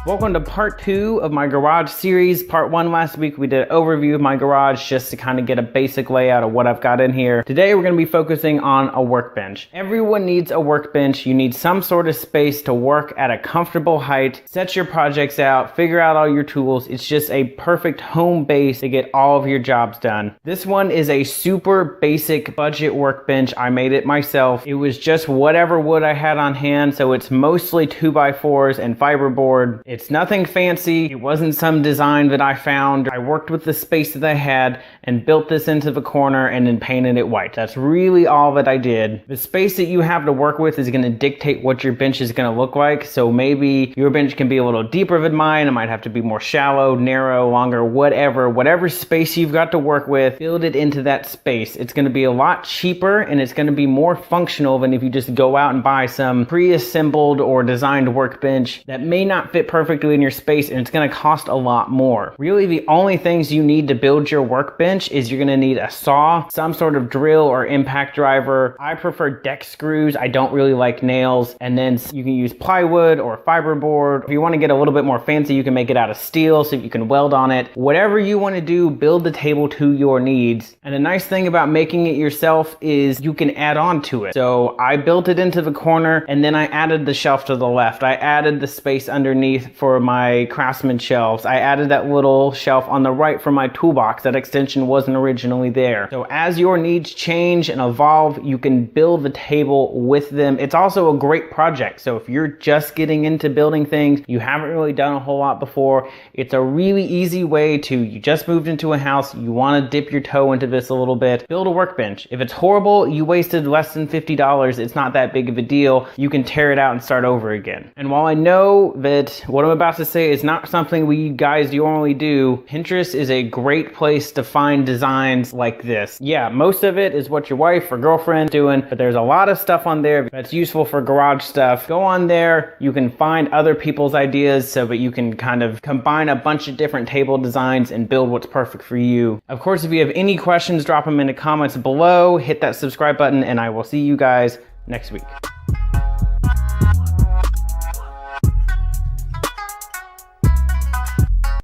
Welcome to part 2 of my garage series. Part 1 last week we did an overview of my garage just to kind of get a basic layout of what I've got in here. Today we're going to be focusing on a workbench. Everyone needs a workbench. You need some sort of space to work at a comfortable height, set your projects out, figure out all your tools. It's just a perfect home base to get all of your jobs done. This one is a super basic budget workbench. I made it myself. It was just whatever wood I had on hand, so it's mostly 2x4s and fiberboard. It's nothing fancy. It wasn't some design that I found. I worked with the space that I had and built this into the corner and then painted it white. That's really all that I did. The space that you have to work with is going to dictate what your bench is going to look like. So maybe your bench can be a little deeper than mine. It might have to be more shallow, narrow, longer, whatever space you've got to work with, build it into that space. It's going to be a lot cheaper and it's going to be more functional than if you just go out and buy some pre-assembled or designed workbench that may not fit perfectly in your space, and it's going to cost a lot more. Really, the only things you need to build your workbench is you're going to need a saw, some sort of drill or impact driver. I prefer deck screws. I don't really like nails. And then you can use plywood or fiberboard. If you want to get a little bit more fancy, you can make it out of steel so you can weld on it. Whatever you want to do, build the table to your needs. And the nice thing about making it yourself is you can add on to it. So I built it into the corner and then I added the shelf to the left. I added the space underneath for my Craftsman shelves. I added that little shelf on the right for my toolbox. That extension wasn't originally there. So as your needs change and evolve, you can build the table with them. It's also a great project. So if you're just getting into building things, you haven't really done a whole lot before, it's a really easy way to, you just moved into a house, you want to dip your toe into this a little bit, build a workbench. If it's horrible, you wasted less than $50, it's not that big of a deal. You can tear it out and start over again. And while I know that what I'm about to say is not something we guys normally do, Pinterest is a great place to find designs like this. Yeah, most of it is what your wife or girlfriend doing, but there's a lot of stuff on there that's useful for garage stuff. Go on there, you can find other people's ideas so that you can kind of combine a bunch of different table designs and build what's perfect for you. Of course, if you have any questions, drop them in the comments below, hit that subscribe button, and I will see you guys next week.